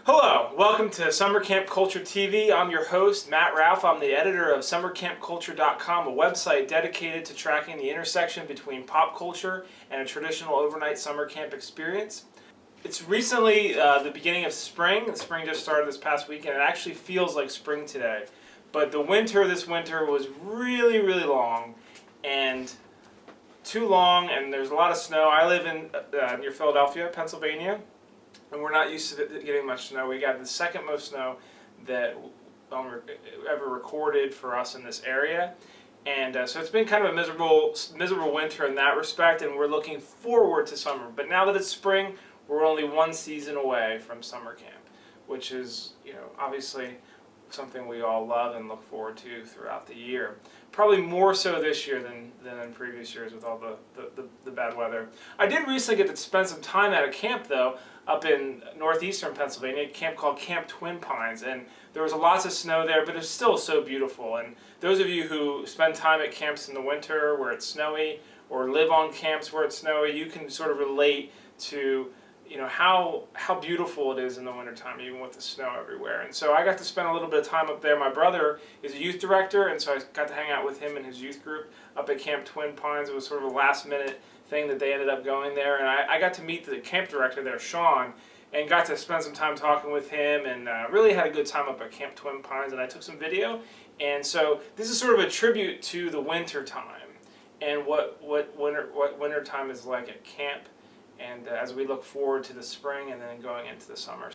Hello, welcome to Summer Camp Culture TV. I'm your host, Matt Ralph. I'm the editor of summercampculture.com, a website dedicated to tracking the intersection between pop culture and a traditional overnight summer camp experience. It's recently the beginning of spring. The spring just started this past weekend. It actually feels like spring today. But the winter this winter was really, really long and too long, and there's a lot of snow. I live in near Philadelphia, Pennsylvania. And we're not used to getting much snow. We got the second most snow that ever recorded for us in this area. And so it's been kind of a miserable winter in that respect, and we're looking forward to summer. But now that it's spring, we're only one season away from summer camp, which is, obviously something we all love and look forward to throughout the year. Probably more so this year than in previous years with all the bad weather. I did recently get to spend some time at a camp, though, up in northeastern Pennsylvania, a camp called Camp Twin Pines, and there was lots of snow there, but it's still so beautiful. And those of you who spend time at camps in the winter where it's snowy, or live on camps where it's snowy, you can sort of relate to how beautiful it is in the wintertime, even with the snow everywhere. And so I got to spend a little bit of time up there. My brother is a youth director, and so I got to hang out with him and his youth group up at Camp Twin Pines. It was sort of a last minute thing that they ended up going there, and I got to meet the camp director there, Sean, and got to spend some time talking with him, and really had a good time up at Camp Twin Pines, and I took some video. And so this is sort of a tribute to the winter time and what winter time is like at camp, and as we look forward to the spring and then going into the summer.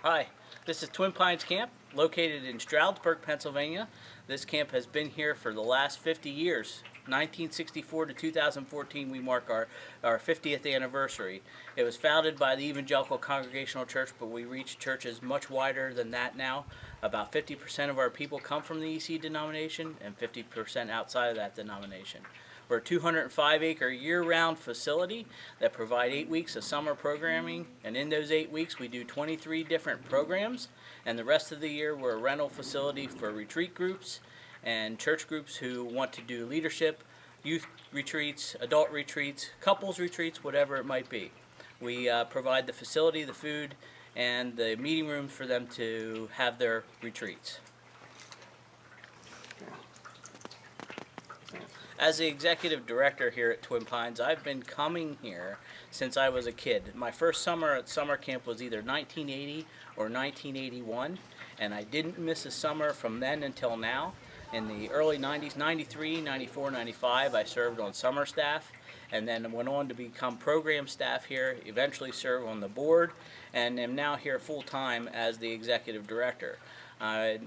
Hi, this is Twin Pines Camp, located in Stroudsburg, Pennsylvania. This camp has been here for the last 50 years. 1964 to 2014, we mark our 50th anniversary. It was founded by the Evangelical Congregational Church, but we reach churches much wider than that now. About 50% of our people come from the EC denomination and 50% outside of that denomination. We're a 205-acre year-round facility that provide 8 weeks of summer programming, and in those 8 weeks we do 23 different programs, and the rest of the year we're a rental facility for retreat groups and church groups who want to do leadership, youth retreats, adult retreats, couples retreats, whatever it might be. We provide the facility, the food, and the meeting rooms for them to have their retreats. As the executive director here at Twin Pines, I've been coming here since I was a kid. My first summer at summer camp was either 1980 or 1981, and I didn't miss a summer from then until now. In the early 90s, 93, 94, 95, I served on summer staff, and then went on to become program staff here, eventually served on the board, and am now here full-time as the executive director. I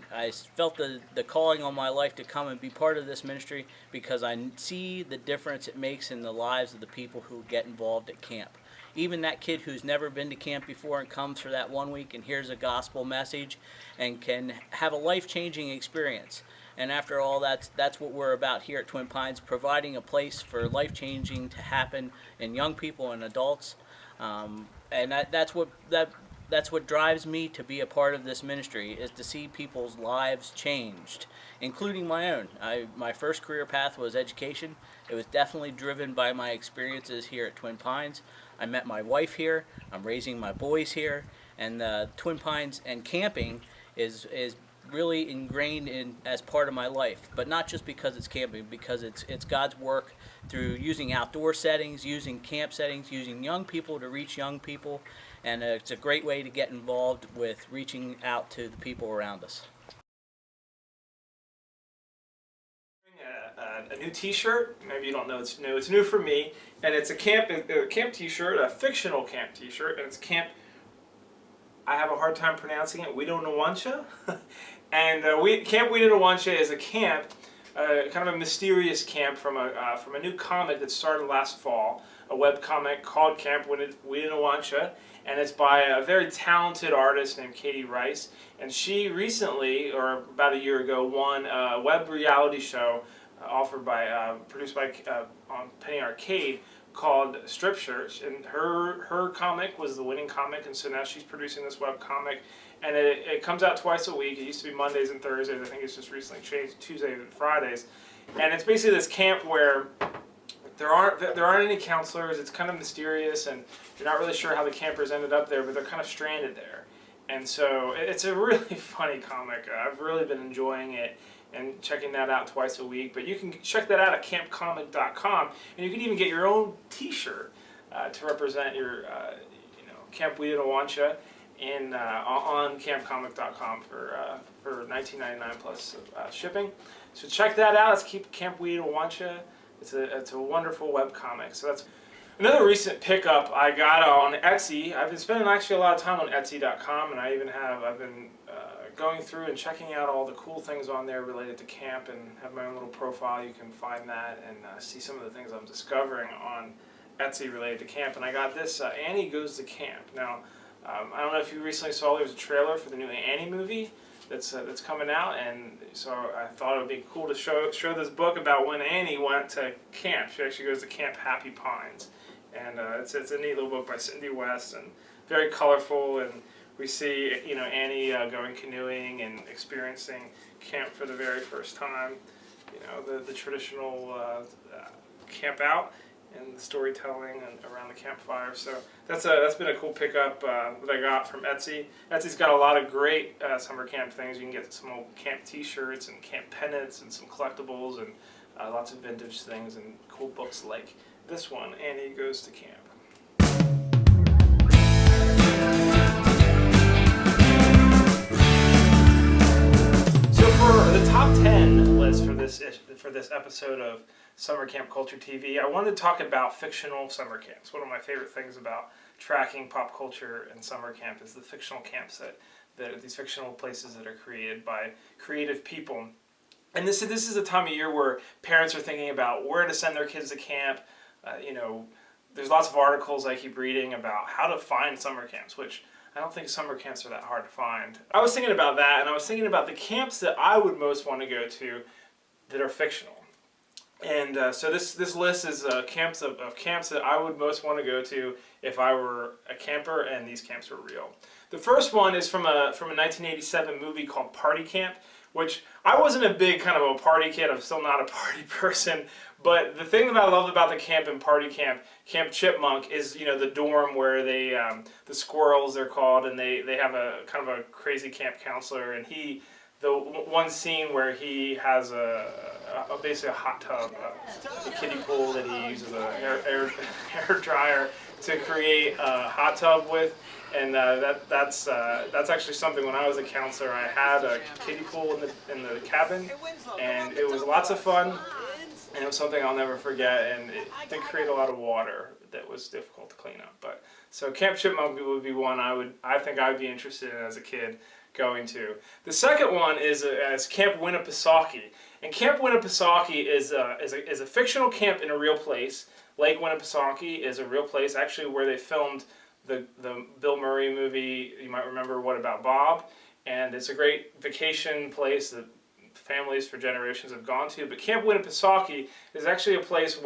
felt the calling on my life to come and be part of this ministry because I see the difference it makes in the lives of the people who get involved at camp. Even that kid who's never been to camp before and comes for that 1 week and hears a gospel message and can have a life-changing experience. And after all, that's what we're about here at Twin Pines, providing a place for life-changing to happen in young people and adults. And that's what drives me to be a part of this ministry, is to see people's lives changed, including my own. My first career path was education. It was definitely driven by my experiences here at Twin Pines. I met my wife here. I'm raising my boys here, and Twin Pines and camping is really ingrained in as part of my life, but not just because it's camping, because it's God's work through using outdoor settings, using camp settings, using young people to reach young people, and it's a great way to get involved with reaching out to the people around us. A new t-shirt, maybe you don't know it's new for me, and it's a camp t-shirt, a fictional camp t-shirt, and it's Camp, I have a hard time pronouncing it, Weedonwantcha. And Camp Weedonwantcha is a camp, kind of a mysterious camp from a new comic that started last fall, a web comic called Camp Weedonwantcha, and it's by a very talented artist named Katie Rice. And she recently, or about a year ago, won a web reality show produced by on Penny Arcade, called Strip Shirts, and her comic was the winning comic, and so now she's producing this web comic, and it comes out twice a week. It used to be Mondays and Thursdays. I think it's just recently changed to Tuesdays and Fridays, and it's basically this camp where there aren't any counselors. It's kind of mysterious, and you're not really sure how the campers ended up there, but they're kind of stranded there. And so it's a really funny comic. I've really been enjoying it and checking that out twice a week. But you can check that out at campcomic.com, and you can even get your own T-shirt to represent your Camp Weedonwantcha on campcomic.com for $19.99 plus shipping. So check that out. Let's keep Camp Weedonwantcha. It's a wonderful webcomic. So that's another recent pickup I got on Etsy. I've been spending actually a lot of time on Etsy.com, and I've been going through and checking out all the cool things on there related to camp, and have my own little profile. You can find that and see some of the things I'm discovering on Etsy related to camp. And I got this Annie Goes to Camp. Now, I don't know if you recently saw there was a trailer for the new Annie movie that's coming out, and so I thought it would be cool to show this book about when Annie went to camp. She actually goes to Camp Happy Pines, and it's a neat little book by Cindy West, and very colorful. And we see Annie going canoeing and experiencing camp for the very first time. The traditional camp out and the storytelling and around the campfire. So that's been a cool pickup that I got from Etsy. Etsy's got a lot of great summer camp things. You can get some old camp T-shirts and camp pennants and some collectibles and lots of vintage things and cool books like this one, Annie Goes to Camp. So for the top 10 list for this episode of Summer Camp Culture TV, I wanted to talk about fictional summer camps. One of my favorite things about tracking pop culture and summer camp is the fictional camps that these fictional places that are created by creative people. And this is a time of year where parents are thinking about where to send their kids to camp. There's lots of articles I keep reading about how to find summer camps, which I don't think summer camps are that hard to find. I was thinking about that, and I was thinking about the camps that I would most want to go to that are fictional. And so this list is camps of camps that I would most want to go to if I were a camper and these camps were real. The first one is from a 1987 movie called Party Camp, which I wasn't a big kind of a party kid. I'm still not a party person. But the thing that I loved about the camp and Party Camp, Camp Chipmunk, is the dorm where they the squirrels they're called, and they have a kind of a crazy camp counselor, and the one scene where he has basically a hot tub, a kiddie pool that he uses a hair dryer to create a hot tub with, and that's actually something. When I was a counselor, I had a kiddie pool in the cabin, and it was lots of fun, and it was something I'll never forget. And it did create a lot of water that was difficult to clean up. But so Camp Chipmunk would be one I think I would be interested in as a kid going to. The second one is Camp Winnipesaukee, and Camp Winnipesaukee is a fictional camp in a real place. Lake Winnipesaukee is a real place, actually, where they filmed the Bill Murray movie. You might remember What About Bob, and it's a great vacation place that families for generations have gone to. But Camp Winnipesaukee is actually a place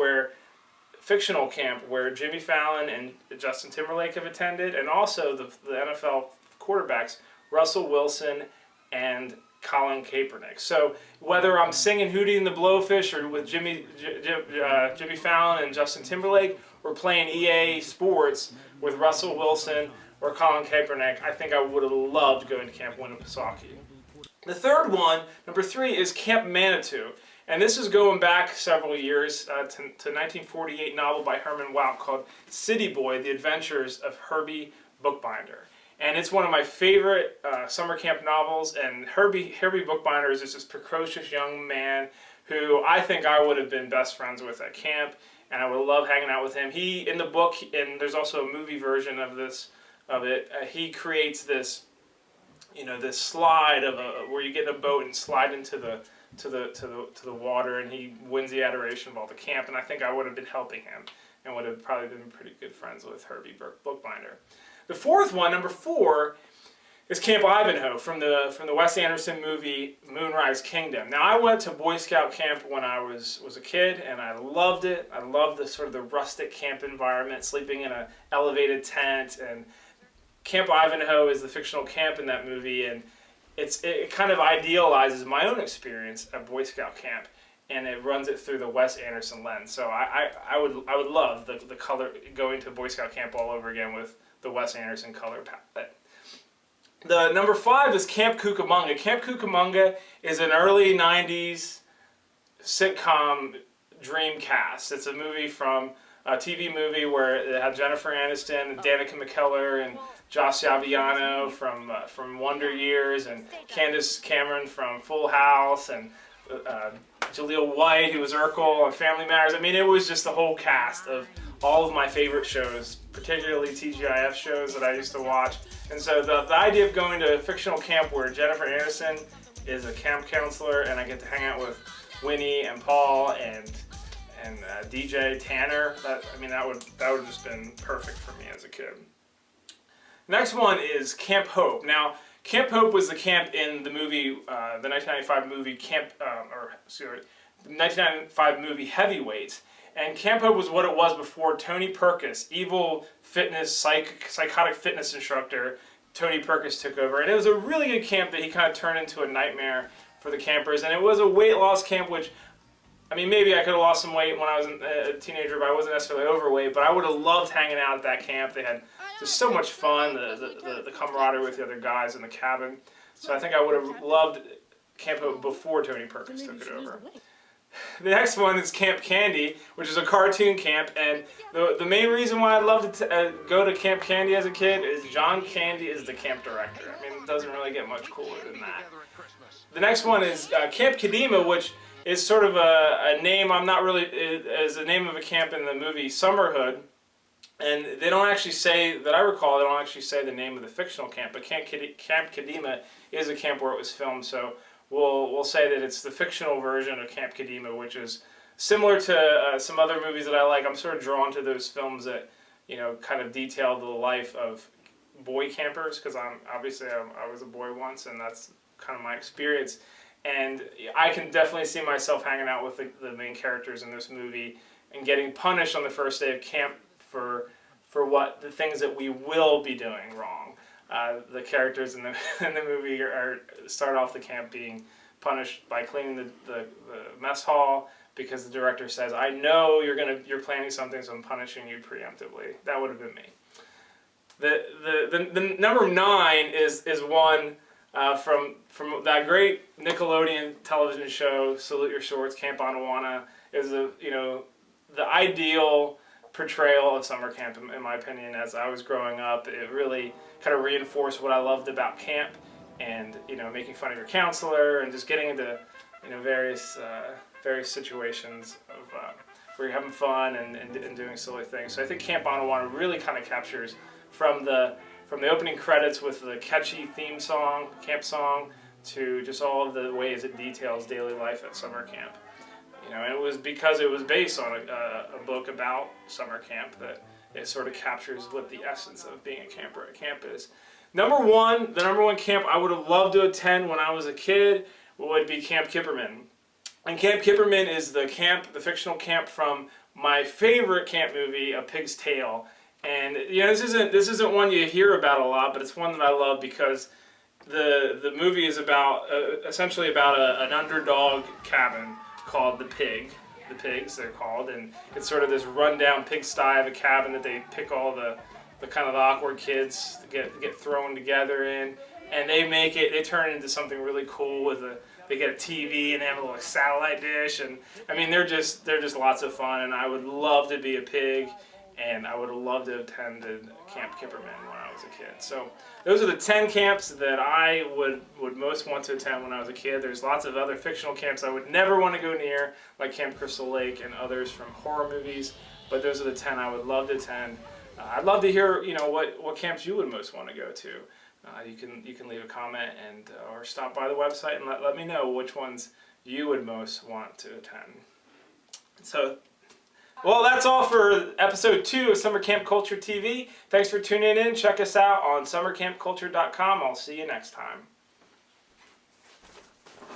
fictional camp where Jimmy Fallon and Justin Timberlake have attended, and also the NFL quarterbacks Russell Wilson and Colin Kaepernick. So whether I'm singing Hootie and the Blowfish or with Jimmy Fallon and Justin Timberlake, or playing EA Sports with Russell Wilson or Colin Kaepernick, I think I would have loved going to Camp Winnipesaukee. The third one, number 3, is Camp Manitou. And this is going back several years to 1948 novel by Herman Wouk called City Boy, The Adventures of Herbie Bookbinder. And it's one of my favorite summer camp novels, and Herbie Bookbinder is just this precocious young man who I think I would have been best friends with at camp, and I would love hanging out with him. He, in the book, and there's also a movie version of it, he creates this, this slide where you get in a boat and slide into the water, and he wins the adoration of all the camp, and I think I would have been helping him and would have probably been pretty good friends with Herbie Bookbinder. The fourth one, number 4, is Camp Ivanhoe from the Wes Anderson movie Moonrise Kingdom. Now, I went to Boy Scout camp when I was a kid, and I loved it. I loved the sort of the rustic camp environment, sleeping in an elevated tent. And Camp Ivanhoe is the fictional camp in that movie, and it kind of idealizes my own experience at Boy Scout camp, and it runs it through the Wes Anderson lens. So I would love the color, going to Boy Scout camp all over again with the Wes Anderson color palette. The number 5 is Camp Cucamonga. Camp Cucamonga is an early 90s sitcom dream cast. It's a movie from a TV movie where it had Jennifer Aniston and Danica McKellar and Josh Saviano from Wonder Years and Candace Cameron from Full House and Jaleel White, who was Urkel on Family Matters. I mean, it was just the whole cast of all of my favorite shows, particularly TGIF shows that I used to watch. And so the idea of going to a fictional camp where Jennifer Aniston is a camp counselor and I get to hang out with Winnie and Paul and DJ Tanner, that would have just been perfect for me as a kid. Next one is Camp Hope. Now, Camp Hope was the camp in the movie, the 1995 movie the 1995 movie Heavyweights. And Camp Hope was what it was before Tony Perkis, evil psychotic fitness instructor, Tony Perkis took over. And it was a really good camp that he kind of turned into a nightmare for the campers. And it was a weight loss camp, which, I mean, maybe I could have lost some weight when I was a teenager, but I wasn't necessarily overweight. But I would have loved hanging out at that camp. They had just so much fun, the camaraderie with the other guys in the cabin. So I think I would have loved Camp Hope before Tony Perkis took it over. The next one is Camp Candy, which is a cartoon camp, and the main reason why I loved to go to Camp Candy as a kid is John Candy is the camp director. I mean, it doesn't really get much cooler than that. The next one is Camp Kadima, which is sort of a name, is the name of a camp in the movie Summerhood, and they don't actually say, that I recall, they don't actually say the name of the fictional camp, but Camp Kadima is a camp where it was filmed, so we'll say that it's the fictional version of Camp Kadima, which is similar to some other movies that I like. I'm sort of drawn to those films that, kind of detail the life of boy campers, because I was a boy once, and that's kind of my experience. And I can definitely see myself hanging out with the main characters in this movie and getting punished on the first day of camp for the things that we will be doing wrong. The characters in the movie start off the camp being punished by cleaning the mess hall because the director says, "I know you're planning something, so I'm punishing you preemptively." That would have been me. The number 9 is one from that great Nickelodeon television show, Salute Your Shorts. Camp Weedonwantcha is the ideal portrayal of summer camp, in my opinion. As I was growing up, it really kind of reinforced what I loved about camp, and making fun of your counselor and just getting into various situations of where you're having fun and doing silly things. So I think Camp Weedonwantcha really kind of captures from the opening credits with the catchy theme song, camp song, to just all of the ways it details daily life at summer camp. And it was because it was based on a book about summer camp that it sort of captures what the essence of being a camper at camp is. The number one camp I would have loved to attend when I was a kid would be Camp Kipperman. And Camp Kipperman is the fictional camp from my favorite camp movie, A Pig's Tale. And this isn't one you hear about a lot, but it's one that I love because the movie is essentially about an underdog cabin called the Pigs they're called, and it's sort of this rundown pigsty of a cabin that they pick all the kind of the awkward kids to get thrown together in, and they turn it into something really cool they get a TV and they have a little satellite dish, and I mean they're just lots of fun, and I would love to be a pig, and I would have loved to have attended Camp Kipperman when I was a kid. So those are the 10 camps that I would most want to attend when I was a kid. There's lots of other fictional camps I would never want to go near, like Camp Crystal Lake and others from horror movies, but those are the 10 I would love to attend. I'd love to hear what camps you would most want to go to. You can leave a comment or stop by the website and let me know which ones you would most want to attend. So, well, that's all for episode 2 of Summer Camp Culture TV. Thanks for tuning in. Check us out on summercampculture.com. I'll see you next time.